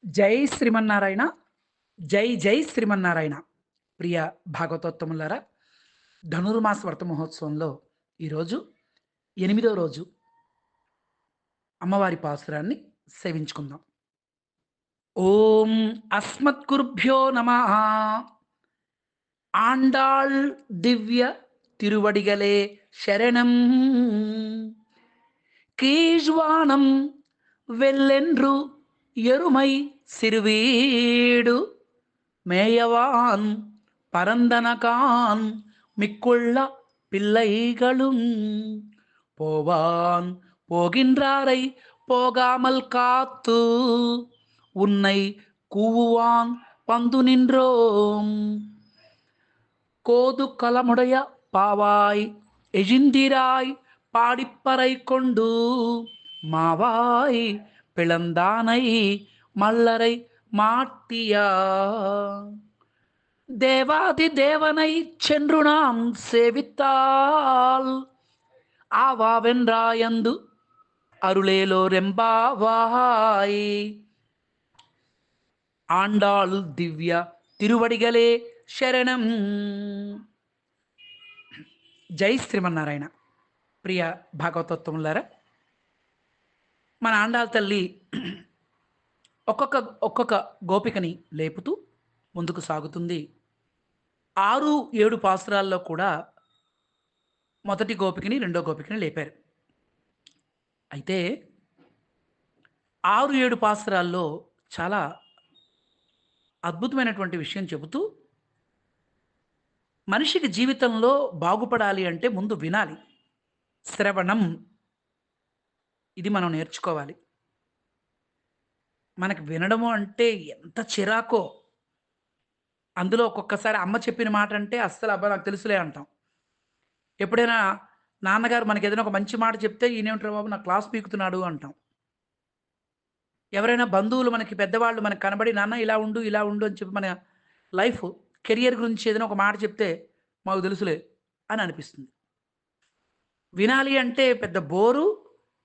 జై శ్రీమన్నారాయణ. జై జై శ్రీమన్నారాయణ. ప్రియ భాగవతోత్తములారా, ధనుర్మాస వ్రత మహోత్సవంలో ఈరోజు 8వ రోజు అమ్మవారి పాసురాన్ని సేవించుకుందాం. ఓం అస్మద్గురుభ్యో నమః. ఆండాళ్ దివ్య తిరువడిగలే శరణం. கீழ்வானம் வெள்ளென்று எருமை சிறுவீடு மேயவான் பரந்தனகான் மிக்குள்ள பிள்ளைகளும் போவான் போகின்றாரை போகாமல் காத்து உன்னை கூவுவான் பந்து நின்றோம். கோது கலமுடைய பாவாய் எழிந்திராய் பாடிப்பறை கொண்டு மாவாய் பிளந்தானை மல்லரை மாட்டியா தேவாதி தேவனை சென்று நாம் சேவித்தால் ஆவாவென்றாயந்து அருளேலோ ரெம்பாவாய். ఆండాళ్ దివ్య తిరువడిగలే శరణం. జై శ్రీమన్నారాయణ. ప్రియ భాగవతోత్తములారా, మన ఆండాళ్ తల్లి ఒక్కొక్క ఒక్కొక్క గోపికని లేపుతూ ముందుకు సాగుతుంది. 6, 7 పాసురాల్లో కూడా మొదటి గోపికని, రెండో గోపికని లేపారు. అయితే 6, 7 పాసురాల్లో చాలా అద్భుతమైనటువంటి విషయం చెబుతూ, మనిషికి జీవితంలో బాగుపడాలి అంటే ముందు వినాలి. శ్రవణం, ఇది మనం నేర్చుకోవాలి. మనకు వినడము అంటే ఎంత చిరాకో. అందులో ఒక్కొక్కసారి అమ్మ చెప్పిన మాట అంటే అస్సలు అబ్బా నాకు తెలుసులే అంటాం. ఎప్పుడైనా నాన్నగారు మనకి ఏదైనా ఒక మంచి మాట చెప్తే ఈయనేమిట్రా బాబు నా క్లాస్ పీకుతున్నాడు అంటాం. ఎవరైనా బంధువులు మనకి పెద్దవాళ్ళు మనకు కనబడి నాన్న ఇలా ఉండు ఇలా ఉండు అని చెప్పి మన లైఫ్ కెరియర్ గురించి ఏదైనా ఒక మాట చెప్తే మాకు తెలుసులే అని అనిపిస్తుంది. వినాలి అంటే పెద్ద బోరు,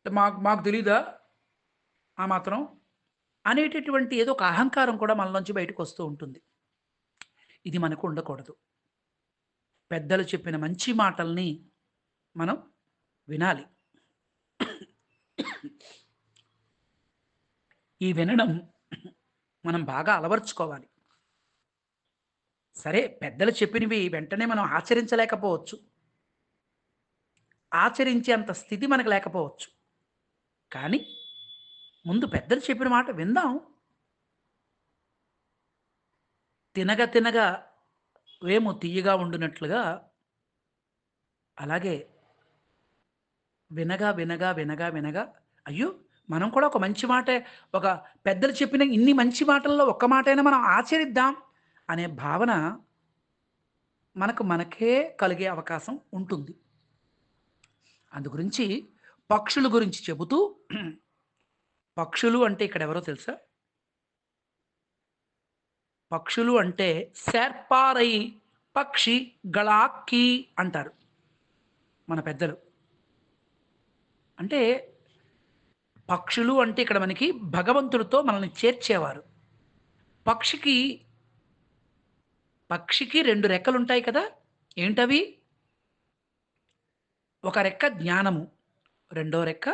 మాకు మాకు తెలీదా ఆ మాత్రం అనేటటువంటి ఏదో ఒక అహంకారం కూడా మనలోంచి బయటకు వస్తూ ఉంటుంది. ఇది మనకు ఉండకూడదు. పెద్దలు చెప్పిన మంచి మాటల్ని మనం వినాలి. ఈ వినడం మనం బాగా అలవర్చుకోవాలి. సరే, పెద్దలు చెప్పినవి వెంటనే మనం ఆచరించలేకపోవచ్చు. ఆచరించే అంత స్థితి మనకు లేకపోవచ్చు. కానీ ముందు పెద్దలు చెప్పిన మాట విందాం. తినగా తినగా వేము తియ్యగా ఉండునట్లుగా, అలాగే వినగా వినగా వినగా వినగా అయ్యో మనం కూడా ఒక మంచి మాట, ఒక పెద్దలు చెప్పిన ఇన్ని మంచి మాటల్లో ఒక్క మాటైనా మనం ఆచరిద్దాం అనే భావన మనకే కలిగే అవకాశం ఉంటుంది. అందుగురించి పక్షుల గురించి చెబుతూ, పక్షులు అంటే ఇక్కడ ఎవరో తెలుసా? పక్షులు అంటే శర్పారై పక్షి గళాక్కి అంటారు మన పెద్దలు. అంటే పక్షులు అంటే ఇక్కడ మనకి భగవంతుడితో మనల్ని చేర్చేవారు. పక్షికి పక్షికి 2 రెక్కలుంటాయి కదా! ఏంటవి? ఒక రెక్క జ్ఞానము, రెండో రెక్క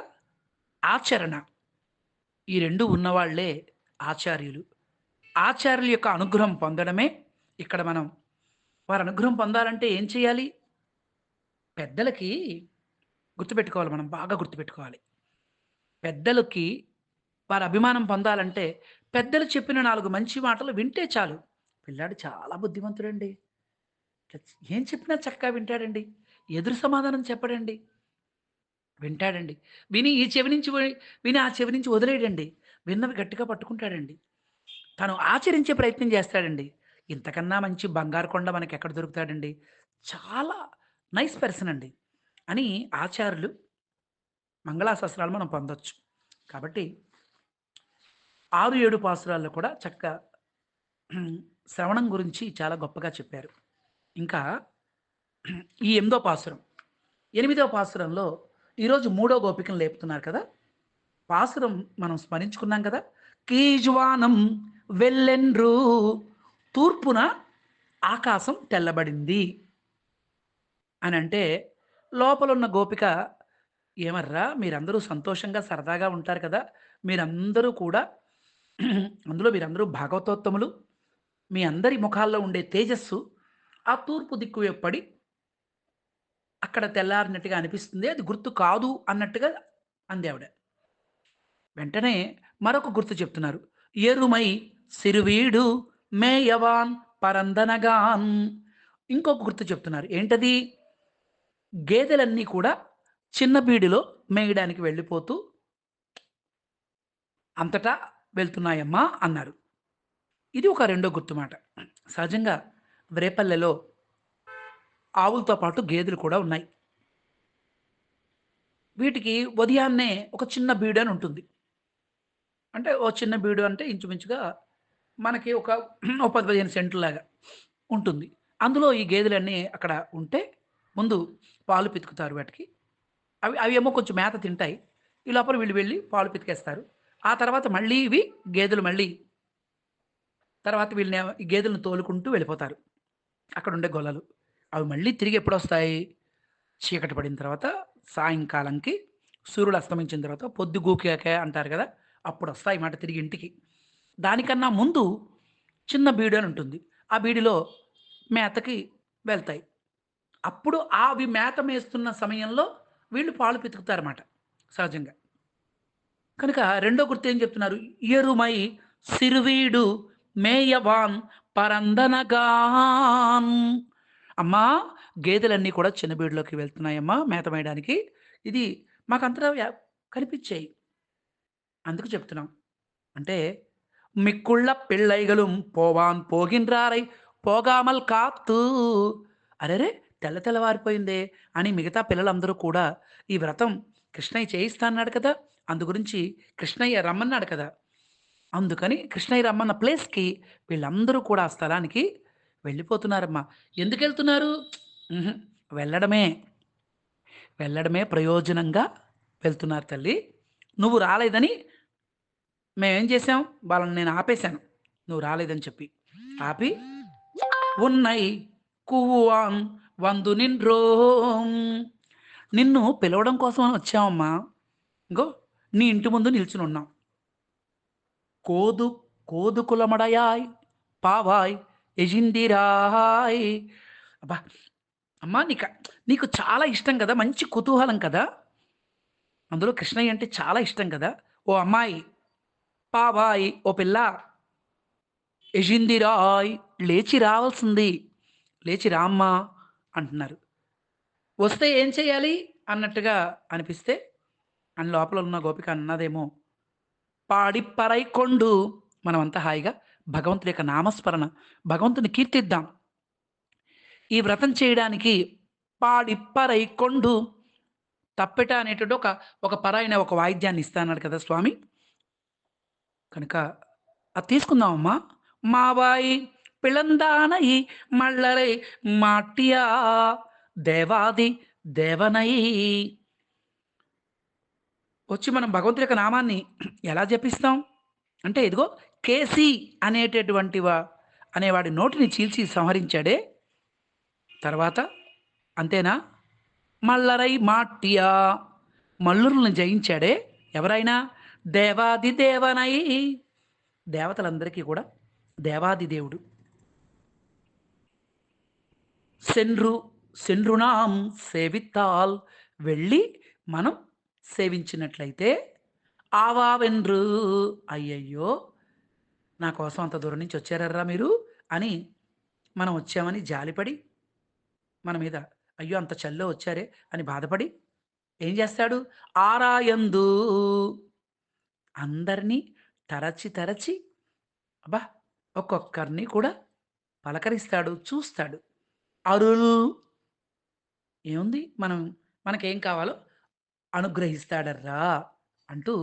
ఆచరణ. ఈ 2 ఉన్నవాళ్లే ఆచార్యులు. ఆచార్యుల యొక్క అనుగ్రహం పొందడమే ఇక్కడ మనం. వారి అనుగ్రహం పొందాలంటే ఏం చేయాలి? పెద్దలకి గుర్తుపెట్టుకోవాలి, మనం బాగా గుర్తుపెట్టుకోవాలి. పెద్దలకి వారి అభిమానం పొందాలంటే పెద్దలు చెప్పిన 4 మంచి మాటలు వింటే చాలు. పిల్లాడు చాలా బుద్ధిమంతుడండి. ఏం చెప్పినా చక్కగా వింటాడండి. ఎదురు సమాధానం చెప్పడండి. వింటాడండి. విని ఈ చెవి నుంచి విని ఆ చెవి నుంచి వదిలేయడండి. విన్నవి గట్టిగా పట్టుకుంటాడండి. తను ఆచరించే ప్రయత్నం చేస్తాడండి. ఇంతకన్నా మంచి బంగారు కొండ మనకెక్కడ దొరుకుతాడండి. చాలా నైస్ పర్సన్ అండి అని ఆచార్యులు మంగళాశాసనాలు మనం పొందొచ్చు. కాబట్టి 6, 7 పాసురాల్లో కూడా చక్కగా శ్రవణం గురించి చాలా గొప్పగా చెప్పారు. ఇంకా ఈ 8వ పాసురం, 8వ పాసురంలో ఈరోజు 3వ గోపికను లేపుతున్నారు కదా! పాసురం మనం స్మరించుకున్నాం కదా! కీజ్వానం వెళ్ళెండ్రు, తూర్పున ఆకాశం తెల్లబడింది అని అంటే, లోపలున్న గోపిక, ఏమర్రా మీరందరూ సంతోషంగా సరదాగా ఉంటారు కదా! మీరందరూ కూడా అందులో మీరందరూ భాగవతోత్తములు. మీ అందరి ముఖాల్లో ఉండే తేజస్సు ఆ తూర్పు దిక్కు వైపు పడి అక్కడ తెల్లారినట్టుగా అనిపిస్తుంది. అది గుర్తు కాదు అన్నట్టుగా అందావిడ. వెంటనే మరొక గుర్తు చెప్తున్నారు. ఎరుమై సిరువీడు మేయవాన్ పరందనగాన్. ఇంకొక గుర్తు చెప్తున్నారు. ఏంటది? గేదెలన్నీ కూడా చిన్న బీడులో మేయడానికి వెళ్ళిపోతూ అంతటా వెళ్తున్నాయమ్మా అన్నారు. ఇది ఒక రెండో గుర్తు మాట. సహజంగా రేపల్లెలో ఆవులతో పాటు గేదెలు కూడా ఉన్నాయి. వీటికి ఉదయాన్నే ఒక చిన్న బీడు అని ఉంటుంది. అంటే ఓ చిన్న బీడు అంటే ఇంచుమించుగా మనకి ఒక ఓ 10, 15 సెంట్లులాగా ఉంటుంది. అందులో ఈ గేదెలన్నీ అక్కడ ఉంటే ముందు పాలు పితుకుతారు వాటికి. అవేమో కొంచెం మేత తింటాయి. ఈ లోపల వీళ్ళు వెళ్ళి పాలు పితికేస్తారు. ఆ తర్వాత మళ్ళీ ఇవి గేదెలు మళ్ళీ తర్వాత వీళ్ళని ఈ గేదెలను తోలుకుంటూ వెళ్ళిపోతారు. అక్కడుండే గొల్లలు. అవి మళ్ళీ తిరిగి ఎప్పుడొస్తాయి? చీకటి పడిన తర్వాత సాయంకాలంకి సూర్యుడు అస్తమించిన తర్వాత పొద్దుగూకాక అంటారు కదా! అప్పుడొస్తాయి మాట తిరిగి ఇంటికి. దానికన్నా ముందు చిన్న బీడు అని ఉంటుంది. ఆ బీడులో మేతకి వెళ్తాయి. అప్పుడు అవి మేత మేస్తున్న సమయంలో వీళ్ళు పాలు పితుకుతారన్నమాట సహజంగా. కనుక రెండో గుర్తు ఏం చెప్తున్నారు? ఎరుమై సిరువీడు మేయవాన్ పరందనగాన్. అమ్మా! గేదెలన్నీ కూడా చిన్న బీడులోకి వెళ్తున్నాయమ్మా మేత మేయడానికి. ఇది మాకంతటా కనిపిచ్చాయి. అందుకు చెప్తున్నాం. అంటే మిక్కుళ్ళ పిళ్ళైగలుం పోవాన్ పోగిన్రారై పోగామల్ కాత్తూ. అరెరే! తెల్లవారిపోయిందే అని మిగతా పిల్లలందరూ కూడా ఈ వ్రతం కృష్ణయ్య చేయిస్తా అన్నాడు కదా! అందు గురించి కృష్ణయ్య రమ్మన్నాడు కదా! అందుకని కృష్ణయ్య రమ్మన్న ప్లేస్‌కి వీళ్ళందరూ కూడా ఆ స్థలానికి వెళ్ళిపోతున్నారమ్మా. ఎందుకెళ్తున్నారు? హుహు. వెళ్ళడమే. వెళ్ళడమే ప్రయోజనంగా వెళ్తున్నారు తల్లి. నువ్వు రాలేదని మేమేం చేసాం? వాళ్ళని నేను ఆపేశాను. నువ్వు రాలేదని చెప్పి. ఆపి ఉన్నయి కువ్వాన్ వందు నిన్రోం. నిన్ను పిలవడం కోసమని వచ్చామమ్మా. ఇగో నీ ఇంటి ముందు నిల్చునున్నాం. కోదు కోదు కులమడయాయ్ పావాయ్ ఎజిందిరాయ్. అబ్బా! అమ్మా నీకు చాలా ఇష్టం కదా! మంచి కుతూహలం కదా! అందులో కృష్ణయ్య అంటే చాలా ఇష్టం కదా! ఓ అమ్మాయి, పావాయ్ ఓ పిల్ల, ఎజిందిరాయ్ లేచి రావాల్సింది. లేచి రామ్మా అంటున్నారు. వస్తే ఏం చేయాలి అన్నట్టుగా అనిపిస్తే, అని లోపల ఉన్న గోపిక అన్నదేమో, పాడిప్పరై కొండు. మనమంతా హాయిగా భగవంతుడి యొక్క నామస్మరణ, భగవంతుని కీర్తిద్దాం. ఈ వ్రతం చేయడానికి పాడిప్పరై కొండు. తప్పెట అనేటువంటి ఒక పరాయిన ఒక వాయిద్యాన్ని ఇస్తాన్నాడు కదా స్వామి. కనుక అది తీసుకుందామమ్మా. మావాయి పిళందానయి మళ్ళరై మాట్టియా దేవాది దేవనై. వచ్చి మనం భగవంతుడి యొక్క నామాన్ని ఎలా జపిస్తాం? అంటే ఇదిగో కేసి అనేవాడి నోటిని చీల్చి సంహరించాడే. తర్వాత అంతేనా? మల్లరై మాట్టియా మల్లురులను జయించాడే. ఎవరైనా? దేవాది దేవనై దేవతలందరికీ కూడా దేవాది దేవుడు. సెన్రు సెన్రునాం సేవిత్తాల్ వెళ్ళి మనం సేవించినట్లయితే ఆవావెన్రు అయ్యయ్యో! నా కోసం అంత దూరం నుంచి వచ్చారర్రా మీరు అని మనం వచ్చామని జాలిపడి మన మీద అయ్యో! అంత చలిలో వచ్చారే అని బాధపడి ఏం చేస్తాడు? ఆరాయందు అందరినీ తరచి తరచి అబ్బా! ఒక్కొక్కరిని కూడా పలకరిస్తాడు, చూస్తాడు. అరుల్ ఏముంది మనకేం కావాలో అనుగ్రహిస్తాడర్రా అంటూ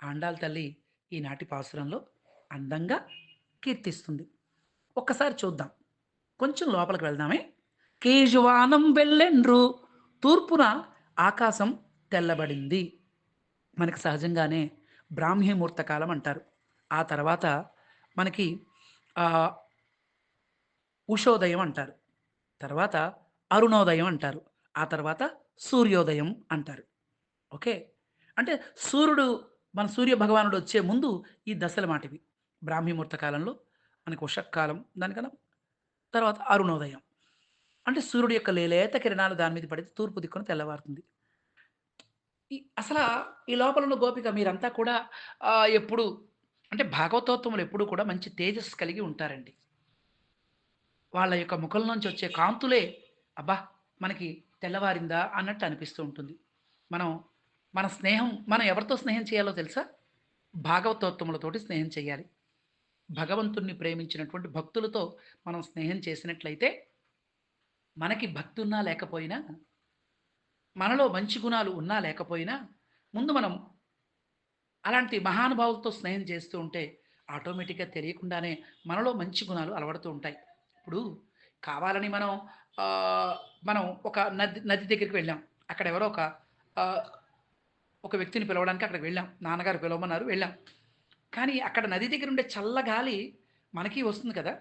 ఆండాళ్ తల్లి ఈనాటి పాసురంలో అందంగా కీర్తిస్తుంది. ఒక్కసారి చూద్దాం. కొంచెం లోపలికి వెళ్దామే. కేజువానం వెళ్ళెండ్రు, తూర్పున ఆకాశం తెల్లబడింది. మనకు సహజంగానే బ్రాహ్మీ ముహూర్త కాలం అంటారు. ఆ తర్వాత మనకి ఆహ్, ఉషోదయం అంటారు. తర్వాత అరుణోదయం అంటారు. ఆ తర్వాత సూర్యోదయం అంటారు. ఓకే. అంటే సూర్యుడు మన సూర్య భగవానుడు వచ్చే ముందు ఈ దశల మాటివి. బ్రాహ్మీ ముహూర్త కాలంలో మనకు ఉషఃకాలం, దానికన్నా తర్వాత అరుణోదయం. అంటే సూర్యుడి యొక్క లేలేత కిరణాలు దాని మీద పడితే తూర్పు దిక్కున తెల్లవారుతుంది. అసలా ఈ లోపల ఉన్న గోపిక మీరంతా కూడా ఎప్పుడు అంటే భాగవతోత్తములు ఎప్పుడు కూడా మంచి తేజస్సు కలిగి ఉంటారండి. వాళ్ళ యొక్క ముఖం నుంచి వచ్చే కాంతులే అబ్బా! మనకి తెల్లవారిందా అన్నట్టు అనిపిస్తూ ఉంటుంది. మనం మనం ఎవరితో స్నేహం చేయాలో తెలుసా? భాగవతోత్తములతోటి స్నేహం చేయాలి. భగవంతుడిని ప్రేమించినటువంటి భక్తులతో మనం స్నేహం చేసినట్లయితే మనకి భక్తి ఉన్నా లేకపోయినా, మనలో మంచి గుణాలు ఉన్నా లేకపోయినా, ముందు మనం అలాంటి మహానుభావులతో స్నేహం చేస్తూ ఉంటే ఆటోమేటిక్‌గా తెలియకుండానే మనలో మంచి గుణాలు అలవడుతూ ఉంటాయి. ఇప్పుడు కావాలని ఆహ్, మనం ఒక నది దగ్గరికి వెళ్ళాం. అక్కడ ఎవరో ఆహ్, ఒక వ్యక్తిని పిలవడానికి అక్కడికి వెళ్ళాం. నాన్నగారు పిలవమన్నారు వెళ్ళాం. కానీ అక్కడ నది దగ్గర ఉండే చల్ల గాలి మనకి వస్తుంది కదా!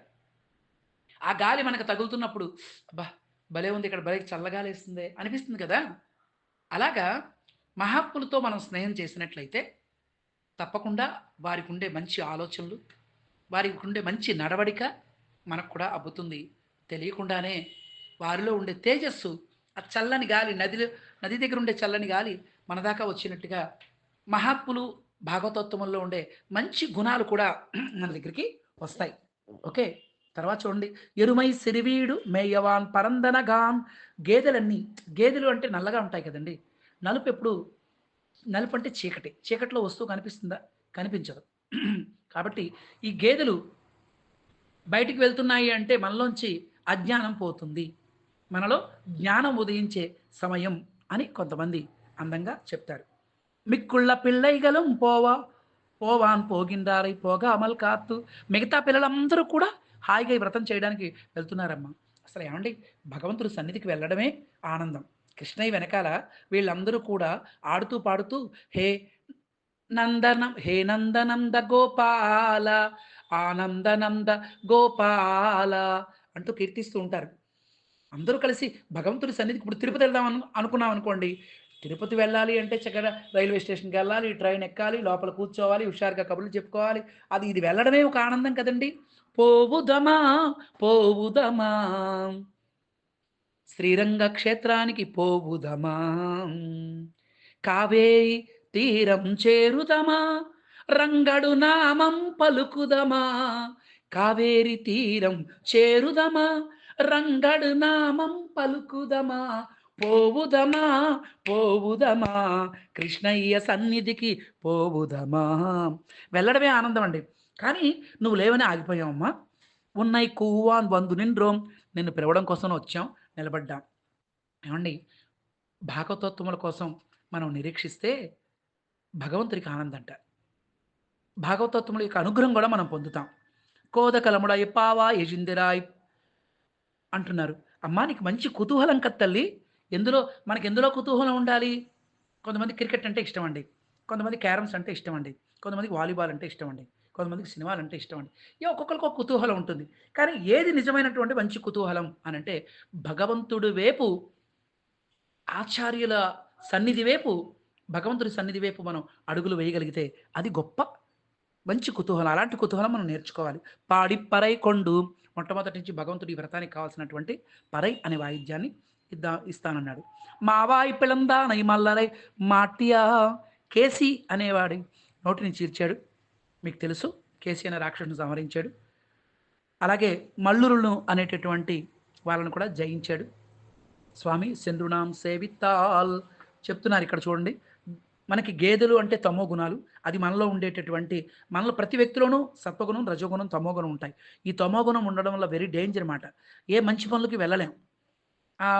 ఆ గాలి మనకు తగులుతున్నప్పుడు అబ్బా! భలే ఉంది ఇక్కడ భలే చల్లగాలేస్తుందే అనిపిస్తుంది కదా! అలాగా మహాత్ములతో మనం స్నేహం చేసినట్లయితే తప్పకుండా వారికుండే మంచి ఆలోచనలు, వారికుండే మంచి నడవడిక మనకు కూడా అబ్బుతుంది. తెలియకుండానే వారిలో ఉండే తేజస్సు, ఆ చల్లని గాలి నది దగ్గర ఉండే చల్లని గాలి మన దాకా వచ్చినట్టుగా మహాత్ములు, భాగవతోత్తముల్లో ఉండే మంచి గుణాలు కూడా మన దగ్గరికి వస్తాయి. ఓకే. తర్వాత చూడండి. ఎరుమై సిరివీడు మేయవాన్ పరందనగాన్ గేదెలు అంటే నల్లగా ఉంటాయి కదండీ! నలుపెప్పుడు నలుపంటే చీకటి. చీకటిలో వస్తువు కనిపిస్తుందా? కనిపించదు. కాబట్టి ఈ గేదెలు బయటికి వెళ్తున్నాయి అంటే మనలోంచి అజ్ఞానం పోతుంది. మనలో జ్ఞానం ఉదయించే సమయం అని కొంతమంది అందంగా చెప్తారు. మిక్కుళ్ళ పిల్లైగలం పోవాన్ పోగిండారై పోగామల్ కాత్తు. మిగతా పిల్లలందరూ కూడా హాయిగా ఈ వ్రతం చేయడానికి వెళ్తున్నారమ్మా. అసలు ఏవండీ భగవంతుడి సన్నిధికి వెళ్ళడమే ఆనందం. కృష్ణయ్య వెనకాల వీళ్ళందరూ కూడా ఆడుతూ పాడుతూ హే హే నందనంద గోపాల ఆనందనంద గోపాల అంటూ కీర్తిస్తూ ఉంటారు. అందరూ కలిసి భగవంతుడి సన్నిధికి ఇప్పుడు తిరుపతి వెళ్దాం అనుకున్నాం అనుకోండి. తిరుపతి వెళ్ళాలి అంటే చక్కగా రైల్వే స్టేషన్‌కెళ్ళాలి, ట్రైన్ ఎక్కాలి, లోపల కూర్చోవాలి, హుషారుగా కబుర్లు చెప్పుకోవాలి. ఇది వెళ్ళడమే ఒక ఆనందం కదండీ! పోవుదమా పోవుదమా శ్రీరంగ క్షేత్రానికి పోవుదమా కావేరి తీరం చేరుదమా రంగడు నామం పలుకుదమా కావేరి తీరం చేరుదమా రంగడు నామం పలుకుదమా పోవుదమా పోవుదమా కృష్ణయ్య సన్నిధికి పోవుదమా వెళ్ళడమే ఆనందం అండి. కానీ నువ్వు లేవని ఆగిపోయావమ్మా. ఉన్నయి కూవాన్ వందు నిండ్రోం నిన్ను పిలవడం కోసం వచ్చాం, నిలబడ్డాం. ఏవండీ భాగవతోత్తముల కోసం మనం నిరీక్షిస్తే భగవంతుడికి ఆనందంట. భాగవతోత్తముల యొక్క అనుగ్రహం గూడా మనం పొందుతాం. కోదకలముడై పావా యజిందిరాయ్ అంటున్నారు. అమ్మా! నీకు మంచి కుతూహలం కదా తల్లి. మనకెందులో కుతూహలం ఉండాలి? కొంతమందికి క్రికెట్ అంటే ఇష్టమండి. కొంతమందికి క్యారమ్స్ అంటే ఇష్టమండి. కొంతమందికి వాలీబాల్ అంటే ఇష్టమండి. కొంతమందికి సినిమాలంటే ఇష్టమండి. ఒక్కొక్కళ్ళకి ఒక కుతూహలం ఉంటుంది. కానీ ఏది నిజమైనటువంటి మంచి కుతూహలం అనంటే భగవంతుడి వైపు ఆచార్యుల సన్నిధి వైపు, భగవంతుడి సన్నిధి వైపు మనం అడుగులు వేయగలిగితే అది గొప్ప మంచి కుతూహలం. అలాంటి కుతూహలం మనం నేర్చుకోవాలి. పాడి పరై కొండు మొట్టమొదటి నుంచి భగవంతుడు ఈ వ్రతానికి కావాల్సినటువంటి పరై అనే వాయిద్యాన్ని ఇస్తానన్నాడు. మావాయి పిళందానై మల్లరై మాట్యా కేసి అనేవాడి నోటిని చీల్చాడు. మీకు తెలుసు కేసి అనే రాక్షసుడిని సంహరించాడు. అలాగే మల్లురులను అనేటటువంటి వాళ్ళని కూడా జయించాడు. స్వామి చంద్రునాం సేవితాల్ చెప్తున్నారు ఇక్కడ చూడండి. మనకి గేదెలు అంటే తమో గుణాలు. అది మనలో ఉండేటటువంటి మనలో ప్రతి వ్యక్తిలోనూ సత్వగుణం, రజోగుణం, తమోగుణం ఉంటాయి. ఈ తమోగుణం ఉండడం వల్ల వెరీ డేంజర్ మాట. ఏ మంచి పనులకి వెళ్ళలేం.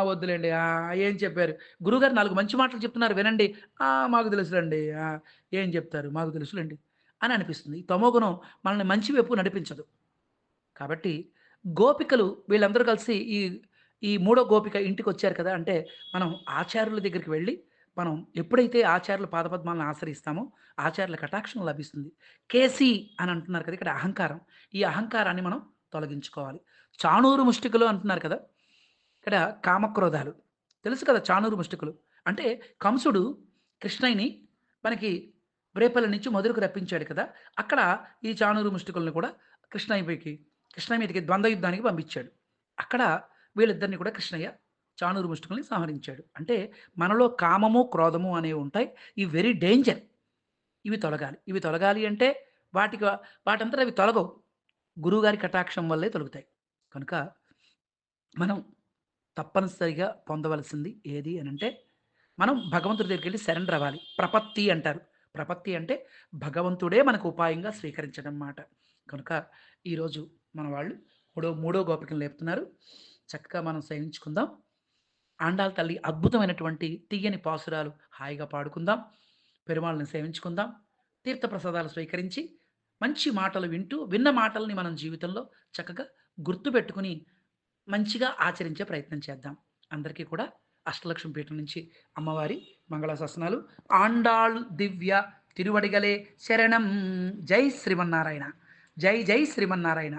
వద్దులెండి. ఏం చెప్పారు? గురువుగారు 4 మంచి మాటలు చెప్తున్నారు వినండి. మాకు తెలుసులెండి. ఏం చెప్తారు? మాకు తెలుసులెండి అని అనిపిస్తుంది. ఈ తమోగుణం మనల్ని మంచి వైపు నడిపించదు. కాబట్టి గోపికలు వీళ్ళందరూ కలిసి ఈ ఈ మూడో గోపిక ఇంటికొచ్చారు కదా! అంటే మనం ఆచార్యుల దగ్గరికి వెళ్ళి మనం ఎప్పుడైతే ఆచార్యుల పాదపద్మాలను ఆశ్రయిస్తామో, ఆచార్యుల కటాక్షం లభిస్తుంది. కేసి అని అంటున్నారు కదా! ఇక్కడ అహంకారం. ఈ అహంకారాన్ని మనం తొలగించుకోవాలి. చాణూరు ముష్టికులు అంటున్నారు కదా! ఇక్కడ కామక్రోధాలు. తెలుసు కదా! చాణూరు ముష్టికులు. అంటే కంసుడు కృష్ణయ్యని మనకి రేపల్లి నుంచి మధురకు రప్పించాడు కదా! అక్కడ ఈ చాణూరు ముష్టికుల్ని కూడా కృష్ణయ్య మీదకి ద్వంద్వ యుద్ధానికి పంపించాడు. అక్కడ వీళ్ళిద్దరిని కూడా కృష్ణయ్య చాణూరు ముష్టికుల్ని సంహరించాడు. అంటే మనలో కామము, క్రోధము అనేవి ఉంటాయి. ఇవి వెరీ డేంజర్. ఇవి తొలగాలి. ఇవి తొలగాలి అంటే వాటికి వాటంతట అవి తొలగవు. గురువుగారి కటాక్షం వల్లే తొలగుతాయి. కనుక మనం తప్పనిసరిగా పొందవలసింది ఏది అనంటే, మనం భగవంతుడి దగ్గరికెళ్ళి సరెండర్ అవ్వాలి. ప్రపత్తి అంటారు. ప్రపత్తి అంటే భగవంతుడే మనకు ఉపాయంగా స్వీకరించడం మాట. కనుక ఈరోజు మన వాళ్ళు మూడో గోపికను లేపుతున్నారు. చక్కగా మనం సేవించుకుందాం. ఆండాళ్ తల్లి అద్భుతమైనటువంటి తియ్యని పాసురాలు హాయిగా పాడుకుందాం. పెరుమాళ్ళని సేవించుకుందాం. తీర్థ ప్రసాదాలు స్వీకరించి, మంచి మాటలు వింటూ, విన్న మాటల్ని మనం జీవితంలో చక్కగా గుర్తుపెట్టుకొని మంచిగా ఆచరించే ప్రయత్నం చేద్దాం. అందరికీ కూడా అష్టలక్ష్మి పీఠం నుంచి అమ్మవారి మంగళాశాసనాలు. ఆండాళ్ దివ్య తిరువడిగలే శరణం. జై శ్రీమన్నారాయణ. జై జై శ్రీమన్నారాయణ.